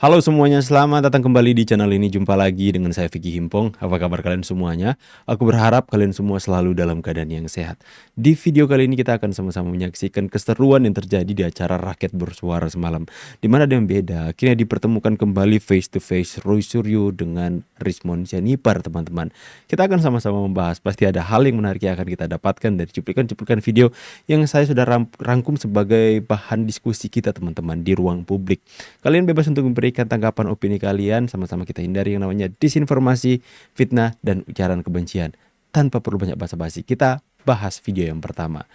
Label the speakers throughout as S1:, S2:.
S1: Halo semuanya, selamat datang kembali di channel ini. Jumpa lagi dengan saya Vicky Himpong. Apa kabar kalian semuanya? Aku berharap kalian semua selalu dalam keadaan yang sehat. Di video kali ini kita akan sama-sama menyaksikan keseruan yang terjadi di acara Rakyat Bersuara semalam. Dimana ada yang beda, akhirnya dipertemukan kembali face to face Roy Suryo dengan Rizmon Sianipar, teman-teman. Kita akan sama-sama membahas, pasti ada hal yang menarik yang akan kita dapatkan dari cuplikan-cuplikan video yang saya sudah rangkum sebagai bahan diskusi kita, teman-teman, di ruang publik. Kalian bebas untuk memberikan tanggapan opini kalian, sama-sama kita hindari yang namanya disinformasi, fitnah, dan ujaran kebencian. Tanpa perlu banyak basa-basi, kita bahas video yang pertama.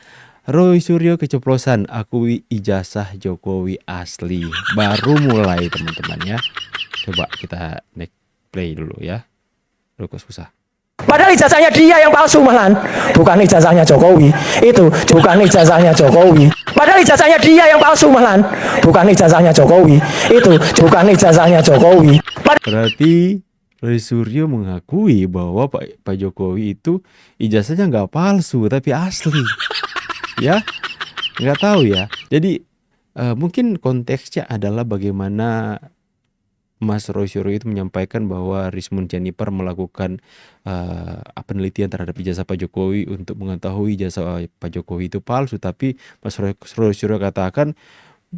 S1: Roy Suryo keceplosan, akui ijazah Jokowi asli. Baru mulai, teman-teman ya. Coba kita next play dulu ya. Loh, kok susah.
S2: Padahal ijazahnya dia yang palsu malahan, bukan ijazahnya Jokowi. Itu bukan ijazahnya Jokowi. Padahal ijazahnya dia yang palsu malahan, bukan ijazahnya Jokowi. Itu bukan ijazahnya Jokowi.
S1: Berarti Roy Suryo mengakui bahwa Pak Jokowi itu ijazahnya nggak palsu tapi asli. Ya, nggak tahu ya. Jadi mungkin konteksnya adalah bagaimana Mas Roy Suryo itu menyampaikan bahwa Rizmon Sianipar melakukan penelitian terhadap ijazah Pak Jokowi untuk mengetahui ijazah Pak Jokowi itu palsu, tapi Mas Roy Suryo katakan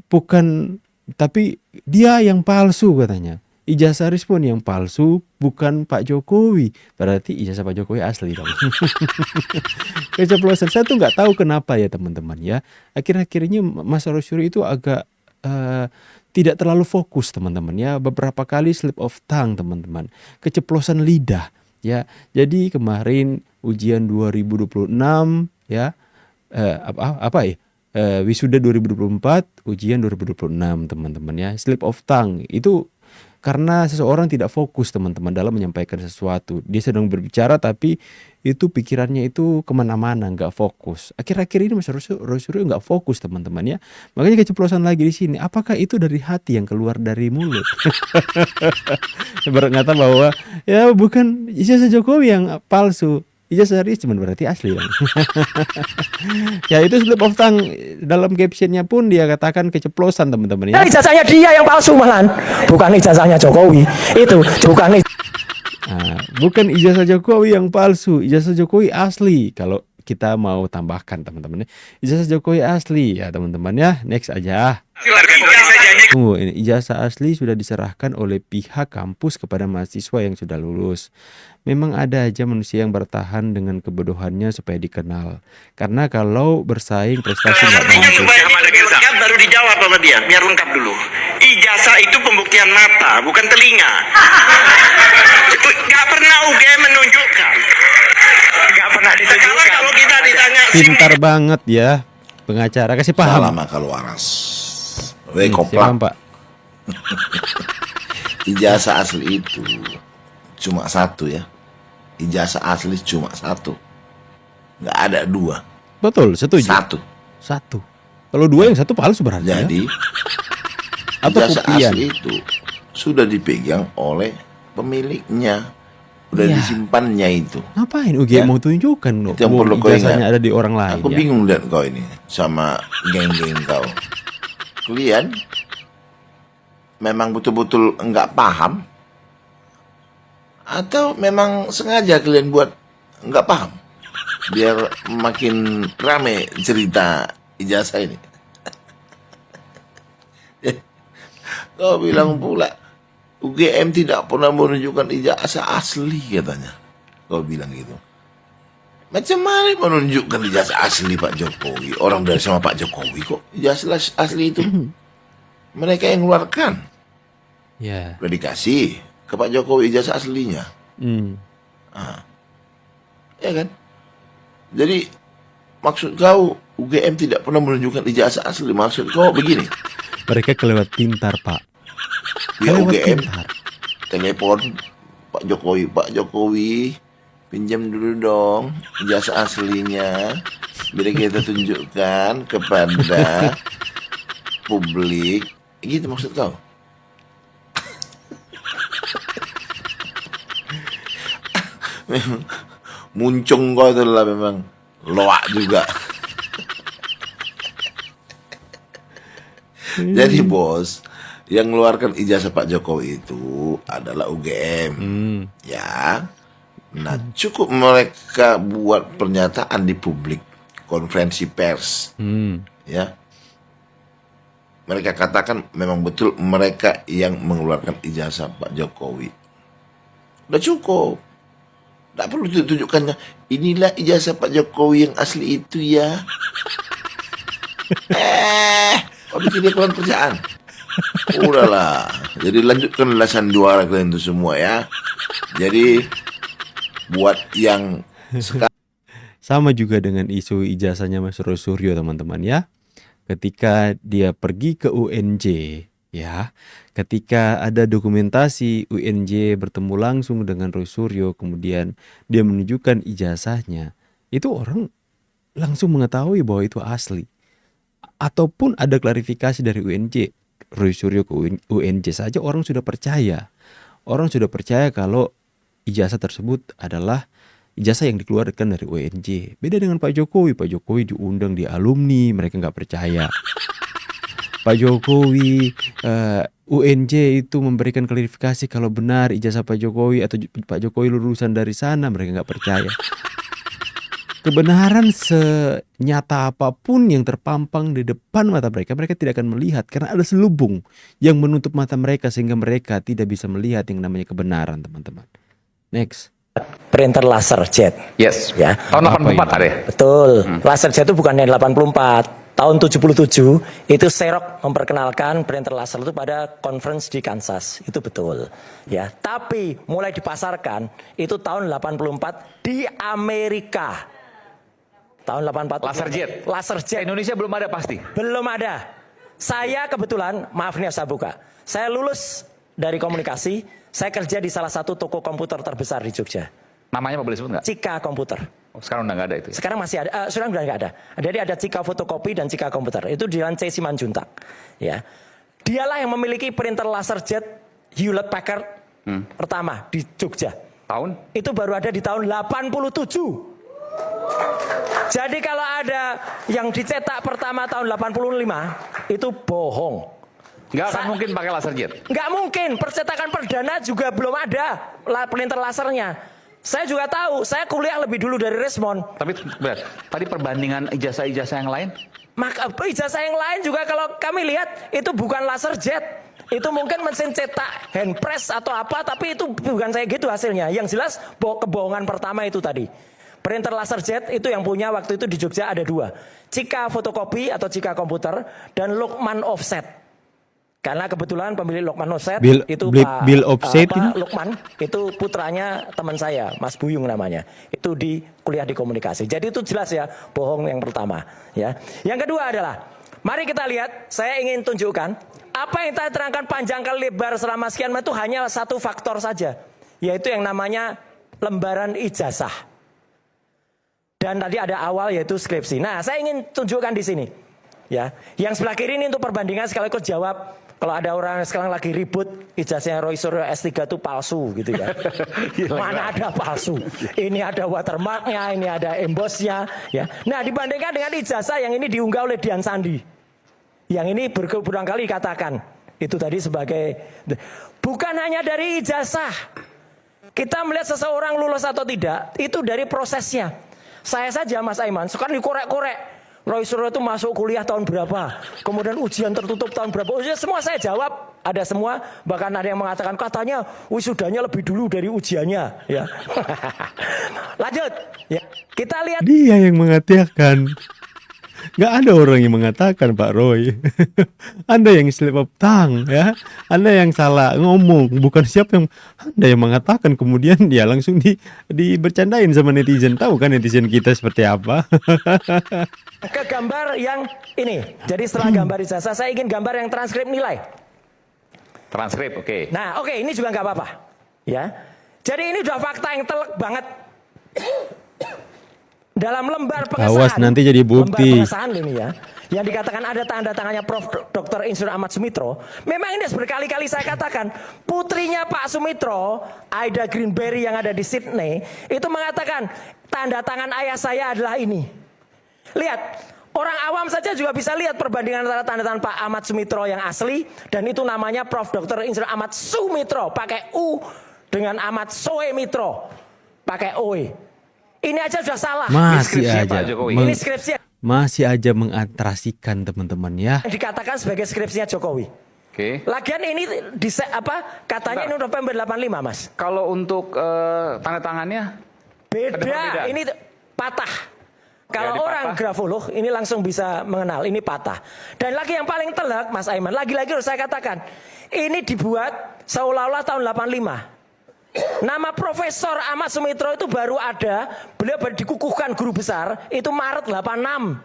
S1: bukan, tapi dia yang palsu katanya. Ijazah Rizmon yang palsu, bukan Pak Jokowi. Berarti ijazah Pak Jokowi asli dong. Keceplosan. Saya tuh nggak tahu kenapa ya teman-teman ya. Akhir-akhir ini Mas Roy Suryo itu agak tidak terlalu fokus, teman-teman ya. Beberapa kali slip of tongue, teman-teman. Keceplosan lidah ya. Jadi kemarin ujian 2026 ya, wisuda 2024, ujian 2026, teman-teman ya. Slip of tongue itu karena seseorang tidak fokus, teman-teman, dalam menyampaikan sesuatu. Dia sedang berbicara tapi itu pikirannya itu kemana-mana, nggak fokus. Akhir-akhir ini Mas Roy Suryo nggak fokus, teman-teman ya. Makanya keceplosan lagi di sini. Apakah itu dari hati yang keluar dari mulut? Berkata bahwa ya bukan ijazah Jokowi yang palsu, ijazah Rizmon berarti asli dong. Ya itu slip of tongue. Dalam captionnya pun dia katakan keceplosan, teman-teman ya.
S2: Padahal ijazahnya dia yang palsu malahan, bukan ijazahnya Jokowi. Itu
S1: bukan ijazah Jokowi yang palsu, ijazah Jokowi asli. Kalau kita mau tambahkan, teman-teman, ijazah Jokowi asli ya, teman-teman ya. Next aja. Tunggu, ini ijazah asli sudah diserahkan oleh pihak kampus kepada mahasiswa yang sudah lulus. Memang ada aja manusia yang bertahan dengan kebodohannya supaya dikenal. Karena kalau bersaing prestasi nggak bagus.
S3: Lengkap baru dijawab sama dia, biar lengkap dulu. Ijazah itu pembuktian mata, bukan telinga. Gak pernah UGM menunjukkan. Gak pernah ditunjukkan. Kalau kita ditanya,
S1: pintar banget ya pengacara, kasih paham.
S4: Salam kalau waras.
S1: Siapa, Pak?
S4: Ijazah asli itu cuma satu ya. Ijazah asli cuma satu. Nggak ada dua.
S1: Betul, setuju. Satu. Kalau dua yang satu palsu berarti.
S4: Jadi
S1: ya? Atau
S4: ijazah
S1: kopian.
S4: asli itu sudah dipegang oleh pemiliknya. Udah
S1: Iya.
S4: disimpannya itu.
S1: Ngapain UGM
S4: Ya.
S1: mau tunjukkan loh?
S4: Itu yang perlu kau
S1: Ijazahnya
S4: ingat.
S1: ada di orang lain.
S4: Aku
S1: ya?
S4: bingung lihat kau ini sama geng-geng kau. Kalian memang betul-betul nggak paham atau memang sengaja kalian buat nggak paham biar makin rame cerita ijazah ini. Kau bilang pula UGM tidak pernah menunjukkan ijazah asli katanya. Kau bilang gitu. Macam mana menunjukkan ijazah asli Pak Jokowi? Orang dari sama Pak Jokowi kok ijazah asli itu mereka yang keluarkan.
S1: Ya.
S4: Udah dikasih ke Pak Jokowi ijazah aslinya. Ya kan? Jadi maksud kau UGM tidak pernah menunjukkan ijazah asli. Maksud kau begini.
S1: Mereka kelewat pintar, Pak.
S4: Ya
S1: Kelewat
S4: UGM
S1: pintar.
S4: telepon Pak Jokowi, pinjam dulu dong ijazah aslinya biar kita tunjukkan kepada publik. Gitu maksud kau? Memang muncung kau itu lah memang loak juga. Jadi bos, Yang mengeluarkan ijazah Pak Jokowi itu adalah UGM. Ya. Nah, cukup mereka buat pernyataan di publik, konferensi pers. Ya. Mereka katakan memang betul mereka yang mengeluarkan ijazah Pak Jokowi. Udah cukup. Tidak perlu ditunjukkannya. Inilah ijazah Pak Jokowi yang asli itu ya. Bikin dia kurang kerjaan. Udahlah. Jadi lanjutkanlah sandiwara kalian itu semua ya. Jadi buat yang sekarang.
S1: Sama juga dengan isu ijazahnya Mas Roy Suryo teman-teman ya. Ketika dia pergi ke UNJ ya, ketika ada dokumentasi UNJ bertemu langsung dengan Roy Suryo, kemudian dia menunjukkan ijazahnya, itu orang langsung mengetahui bahwa itu asli. Ataupun ada klarifikasi dari UNJ, Roy Suryo ke UNJ saja orang sudah percaya. Orang sudah percaya kalau ijazah tersebut adalah ijazah yang dikeluarkan dari UNJ. Beda dengan Pak Jokowi. Pak Jokowi diundang di alumni, mereka nggak percaya. Pak Jokowi, UNJ itu memberikan klarifikasi kalau benar ijazah Pak Jokowi atau Pak Jokowi lulusan dari sana, mereka nggak percaya. Kebenaran senyata apapun yang terpampang di depan mata mereka, mereka tidak akan melihat karena ada selubung yang menutup mata mereka sehingga mereka tidak bisa melihat yang namanya kebenaran, teman-teman. Next.
S2: Printer laser jet.
S5: Yes.
S2: Ya.
S5: Tahun 84 ada ya?
S2: Betul. Laser jet itu bukan dari 84. Tahun 77 itu Xerox memperkenalkan printer laser itu pada conference di Kansas. Itu betul. Ya. Tapi mulai dipasarkan itu tahun 84 di Amerika. Tahun 84.
S5: Laser jet.
S2: Laser jet.
S5: Indonesia belum ada pasti.
S2: Belum ada. Saya kebetulan, maaf nih saya buka. Saya lulus dari komunikasi. Saya kerja di salah satu toko komputer terbesar di Jogja.
S5: Namanya apa boleh sebut nggak?
S2: Cika Komputer.
S5: Oh, sekarang udah nggak ada itu ya?
S2: Sekarang masih ada, sekarang udah nggak ada. Jadi ada Cika Fotokopi dan Cika Komputer. Itu di Jalan C. Simanjuntak. Ya. Dialah yang memiliki printer laser jet Hewlett Packard pertama di Jogja.
S5: Tahun?
S2: Itu baru ada di tahun 87. Jadi kalau ada yang dicetak pertama tahun 85, itu bohong.
S5: Nggak akan mungkin pakai laser jet?
S2: Nggak mungkin, percetakan perdana juga belum ada printer lasernya. Saya juga tahu, saya kuliah lebih dulu dari Resmond.
S5: Tapi benar, tadi perbandingan ijazah-ijazah yang lain?
S2: Maka ijazah yang lain juga kalau kami lihat itu bukan laser jet. Itu mungkin mesin cetak hand press atau apa, tapi itu bukan saya gitu hasilnya. Yang jelas kebohongan pertama itu tadi. Printer laser jet itu yang punya waktu itu di Jogja ada 2. Cika Fotokopi atau Cika Komputer dan Lukman Offset. Karena kebetulan pemilik Lukman Offset itu Pak Lukman itu putranya teman saya, Mas Buyung namanya. Itu di kuliah di komunikasi. Jadi itu jelas ya, bohong yang pertama, ya. Yang kedua adalah mari kita lihat, saya ingin tunjukkan apa yang saya terangkan panjang kali lebar selama sekian menit itu hanya satu faktor saja, yaitu yang namanya lembaran ijazah. Dan tadi ada awal yaitu skripsi. Nah, saya ingin tunjukkan di sini. Ya, yang sebelah kiri ini untuk perbandingan sekaligus jawab. Kalau ada orang sekarang lagi ribut ijazahnya Roy Suryo S3 itu palsu gitu ya. Mana ada palsu? Ini ada watermarknya, ini ada embossnya. Ya. Nah dibandingkan dengan ijazah yang ini diunggah oleh Dian Sandi. Yang ini berulang kali katakan. Itu tadi sebagai. Bukan hanya dari ijazah. Kita melihat seseorang lulus atau tidak. Itu dari prosesnya. Saya saja Mas Aiman sekarang dikorek-korek. Roy Suryo itu masuk kuliah tahun berapa, kemudian ujian tertutup tahun berapa, ujian semua saya jawab, ada semua, bahkan ada yang mengatakan katanya wisudanya lebih dulu dari ujiannya, ya. Lanjut, ya kita lihat.
S1: Dia yang mengatakan, nggak ada orang yang mengatakan Pak Roy. Anda yang slip of tongue ya, Anda yang salah ngomong, bukan siapa yang Anda yang mengatakan kemudian dia langsung bercandain sama netizen. Tahu kan netizen kita seperti apa?
S2: Ke gambar yang ini. Jadi setelah gambar ijazah, saya ingin gambar yang transkrip nilai.
S5: Transkrip, oke.
S2: Nah, oke, ini juga nggak apa-apa, ya. Jadi ini udah fakta yang telak banget. Dalam lembar pengesahan.
S1: Awas nanti jadi bukti.
S2: Lembar pengesahan ini ya, yang dikatakan ada tanda tangannya Prof. Dr. Insur Ahmad Sumitro. Memang ini berkali-kali saya katakan, putrinya Pak Sumitro, Aida Greenberry yang ada di Sydney, itu mengatakan tanda tangan ayah saya adalah ini. Lihat, Orang awam saja juga bisa lihat perbandingan antara tanda tangan Pak Ahmad Sumitro yang asli dan itu namanya Prof. Dr. Insinyur Ahmad Sumitro pakai U dengan Ahmad Soe Mitro pakai OE. Ini aja sudah salah.
S1: Masih
S5: Skripsinya
S1: aja
S5: Pak Jokowi.
S2: Ini skripsi
S1: masih aja mengatrasikan teman-teman ya.
S2: yang dikatakan sebagai skripsinya Jokowi.
S5: Oke.
S2: Lagian ini katanya ini November 85, Mas.
S5: Kalau untuk tanda tangannya
S2: Beda,
S5: perbedaan.
S2: ini patah. Kalau
S5: Jadi
S2: orang
S5: patah.
S2: grafolog ini langsung bisa mengenal ini patah. Dan lagi yang paling telak Mas Aiman, lagi-lagi harus saya katakan, ini dibuat seolah-olah tahun 85. Nama Profesor Ahmad Sumitro itu baru ada, beliau baru dikukuhkan guru besar itu Maret 86.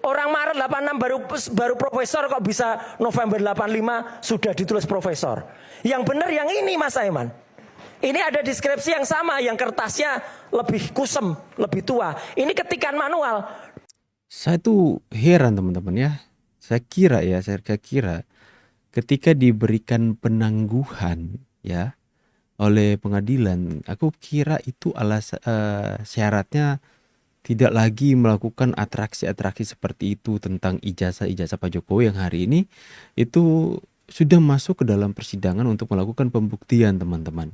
S2: Orang Maret 86 baru profesor kok bisa November 85 sudah ditulis profesor. Yang benar yang ini Mas Aiman. Ini ada deskripsi yang sama, yang kertasnya lebih kusem, lebih tua. Ini ketikan manual.
S1: Saya tuh heran teman-teman ya. Saya kira ketika diberikan penangguhan ya oleh pengadilan, aku kira itu syaratnya tidak lagi melakukan atraksi-atraksi seperti itu tentang ijazah-ijazah Pak Jokowi yang hari ini itu sudah masuk ke dalam persidangan untuk melakukan pembuktian teman-teman.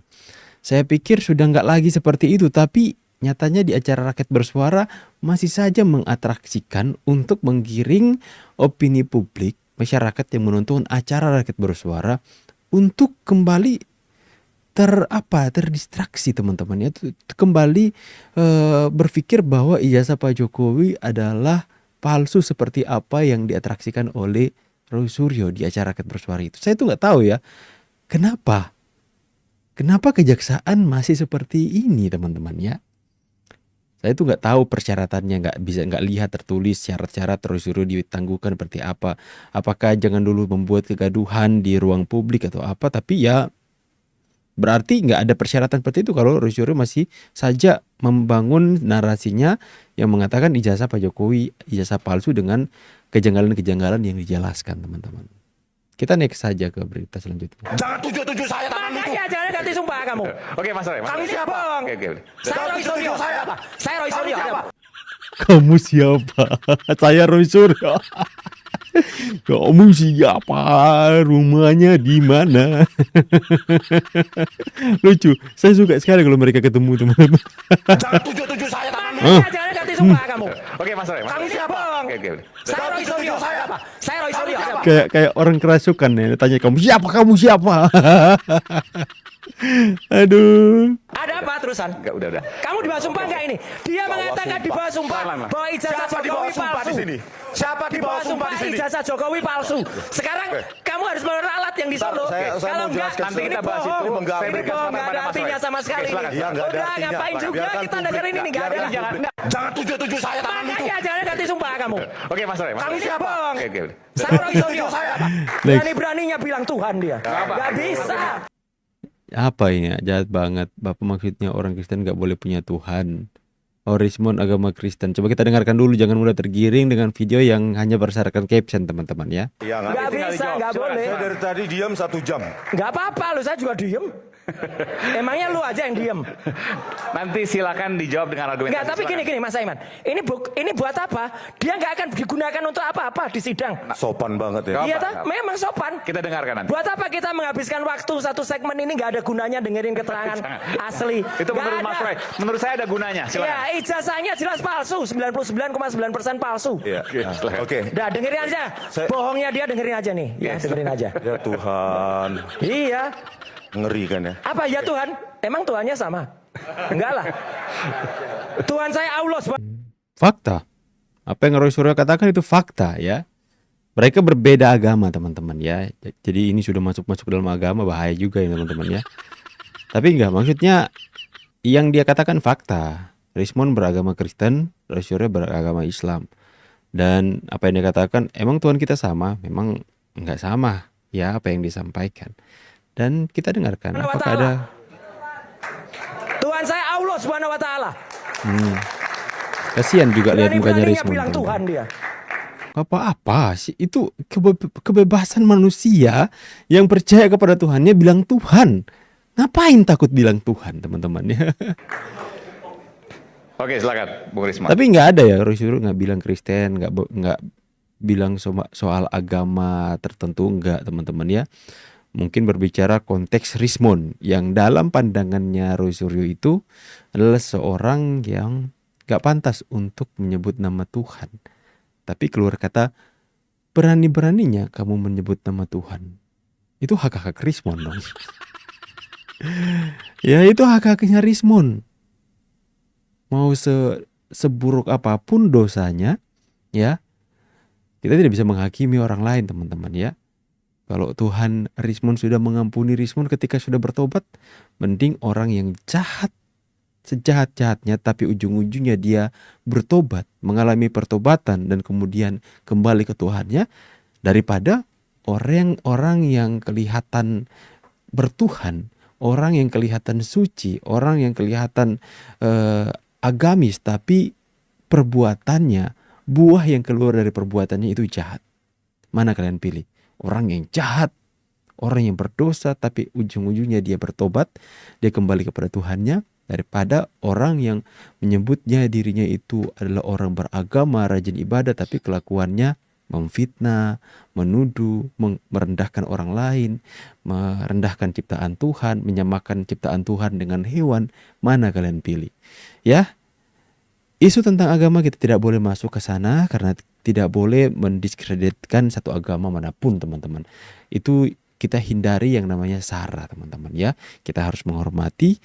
S1: Saya pikir sudah nggak lagi seperti itu, tapi nyatanya di acara Rakyat Bersuara masih saja mengatraksikan untuk menggiring opini publik masyarakat yang menonton acara Rakyat Bersuara untuk kembali terdistraksi teman-teman ya, kembali berpikir bahwa ijazah Pak Jokowi adalah palsu seperti apa yang diatraksikan oleh Roy Suryo di acara Rakyat Bersuara itu. Saya tuh nggak tahu ya kenapa kejaksaan masih seperti ini teman-teman ya. Saya tuh nggak tahu persyaratannya, nggak lihat tertulis syarat-syarat Roy Suryo ditangguhkan seperti apa. Apakah jangan dulu membuat kegaduhan di ruang publik atau apa? Tapi ya berarti nggak ada persyaratan seperti itu kalau Roy Suryo masih saja membangun narasinya yang mengatakan ijazah Pak Jokowi ijazah palsu dengan kejanggalan-kejanggalan yang dijelaskan teman-teman. Kita next saja ke berita selanjutnya.
S4: Jangan tuju-tuju saya tangan itu.
S2: Makanya jangan ganti sumpah kamu.
S5: Oke Mas Roy.
S2: Kamu siapa?
S5: Oke.
S2: Saya Roy Suryo. Saya Roy Suryo.
S1: Kamu siapa? Saya Roy Suryo. Kamu siapa? Rumahnya di mana? Lucu. Saya suka sekali kalau mereka ketemu teman-teman.
S4: Jangan tuju-tuju saya tangan itu.
S2: Makanya jangan ganti sumpah kamu.
S5: Oke Mas Roy.
S2: Kamu siapa?
S5: Oke.
S2: Saya Roy Suryo. Saya Roy Suryo.
S1: Kayak orang kerasukan ya, tanya kamu siapa? Aduh.
S2: Ada apa terusan?
S5: Enggak, udah.
S2: Kamu di bawah sumpah enggak ini? Dia mengatakan di bawah sumpah bahwa ijazah
S4: Siapa di
S2: Jokowi
S4: bawah sumpah
S2: palsu.
S4: di sini? Siapa di bawah sumpah di sini?
S2: Ijazah Jokowi palsu. Sekarang kamu harus meralat yang di Solo.
S4: Saya
S2: Kalau
S4: mau
S2: enggak,
S4: jelaskan.
S5: Nanti
S2: ini
S5: kita bahas itu.
S2: bohong.
S4: Enggak,
S2: Ini
S5: berikan
S2: bohong,
S5: kesempatan
S2: enggak ada
S5: pada Mas
S2: artinya
S5: Roy.
S2: sama sekali.
S5: Oke, silakan.
S4: Iya, enggak ada
S2: Udah,
S4: artinya.
S2: ngapain juga
S4: Biarkan
S2: kita
S4: publik,
S2: dengerin ini enggak ada.
S4: biarkan publik. Jangan tuju-tuju saya tangan itu.
S2: Makanya jangan ganti sumpah kamu.
S5: Oke Mas Roy.
S2: Kamu siapa?
S5: Oke.
S2: Saya Roy Suryo. Berani-beraninya bilang Tuhan dia. Enggak bisa.
S1: Apa ini ya? Jahat banget. Bapak maksudnya orang Kristen gak boleh punya Tuhan. Rismon agama Kristen. Coba kita dengarkan dulu, jangan mudah tergiring dengan video yang hanya berdasarkan caption teman-teman ya.
S4: Iya,
S2: Enggak bisa, enggak boleh.
S4: Saya dari tadi diam 1 jam.
S2: Enggak apa-apa, lu saya juga diem. Emangnya lu aja yang diem.
S5: Nanti silakan dijawab dengan argumentasi.
S2: Enggak, tapi gini Mas Aiman. Ini buat apa? Dia enggak akan digunakan untuk apa-apa di sidang.
S4: Sopan banget ya.
S2: Iya toh? Memang sopan.
S5: Kita dengarkan nanti.
S2: Buat apa kita menghabiskan waktu satu segmen ini enggak ada gunanya dengerin keterangan asli.
S5: Itu
S2: Nggak
S5: menurut
S2: ada.
S5: Mas Roy. Menurut saya ada gunanya. Silakan.
S2: Ya, ijazahnya jelas palsu, 99,9% palsu.
S4: Iya.
S5: silakan.
S4: Oke.
S2: Udah dengerin aja. Bohongnya dia dengerin aja nih. Ya, dengerin aja.
S4: Ya Tuhan,
S2: Iya.
S4: ngeri kan ya.
S2: Apa ya Tuhan? Emang Tuhannya sama? Enggak lah. Tuhan saya Allah
S1: Fakta. Apa yang Roy Suryo katakan itu fakta ya. Mereka berbeda agama teman-teman ya. Jadi ini sudah masuk dalam agama, bahaya juga ya teman-teman ya. Tapi enggak, maksudnya yang dia katakan fakta. Rismon beragama Kristen, Roy Suryo beragama Islam. Dan apa yang dia katakan, emang Tuhan kita sama? Memang enggak sama ya apa yang disampaikan. Dan kita dengarkan apakah ada.
S2: Tuhan saya Allah Subhanahu wa taala.
S1: Kasihan juga lihat mukanya
S2: Berani-beraninya
S1: Rismon.
S2: bilang Tuhan
S1: teman-teman.
S2: dia.
S1: Apa sih itu kebebasan manusia yang percaya kepada Tuhannya bilang Tuhan. Ngapain takut bilang Tuhan teman-teman ya?
S5: Oke, silakan Bung Risma.
S1: Tapi nggak ada ya, Roy Suryo nggak bilang Kristen, nggak bilang soal agama tertentu, nggak teman-teman ya. Mungkin berbicara konteks Rismon yang dalam pandangannya Roy Suryo itu adalah seorang yang nggak pantas untuk menyebut nama Tuhan. Tapi keluar kata, berani-beraninya kamu menyebut nama Tuhan. Itu hak-hak Rismon dong. Ya itu hak-haknya Rismon. Mau seburuk apapun dosanya, ya kita tidak bisa menghakimi orang lain teman-teman ya. Kalau Tuhan Rismon sudah mengampuni Rismon ketika sudah bertobat, mending orang yang jahat, sejahat-jahatnya tapi ujung-ujungnya dia bertobat, mengalami pertobatan dan kemudian kembali ke Tuhannya, daripada orang yang kelihatan bertuhan, orang yang kelihatan suci, orang yang kelihatan agamis tapi perbuatannya, buah yang keluar dari perbuatannya itu jahat. Mana kalian pilih? Orang yang jahat, orang yang berdosa tapi ujung-ujungnya dia bertobat, dia kembali kepada Tuhannya, daripada orang yang menyebutnya dirinya itu adalah orang beragama, rajin ibadah tapi kelakuannya memfitnah, menuduh, merendahkan orang lain, merendahkan ciptaan Tuhan, menyamakan ciptaan Tuhan dengan hewan. Mana kalian pilih? Ya, isu tentang agama kita tidak boleh masuk ke sana karena tidak boleh mendiskreditkan satu agama manapun teman-teman. Itu kita hindari yang namanya sara teman-teman ya. Kita harus menghormati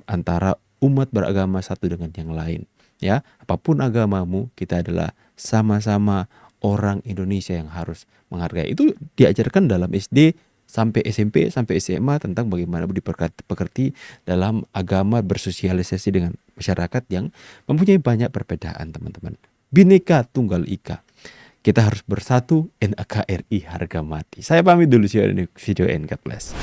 S1: antara umat beragama satu dengan yang lain ya. Apapun agamamu, kita adalah sama-sama orang Indonesia yang harus menghargai. Itu diajarkan dalam SD sampai SMP sampai SMA tentang bagaimana dipekerti dalam agama, bersosialisasi dengan masyarakat yang mempunyai banyak perbedaan teman-teman. Bhinneka Tunggal Ika. Kita harus bersatu, NKRI harga mati. Saya pamit dulu, see you in the video and God bless.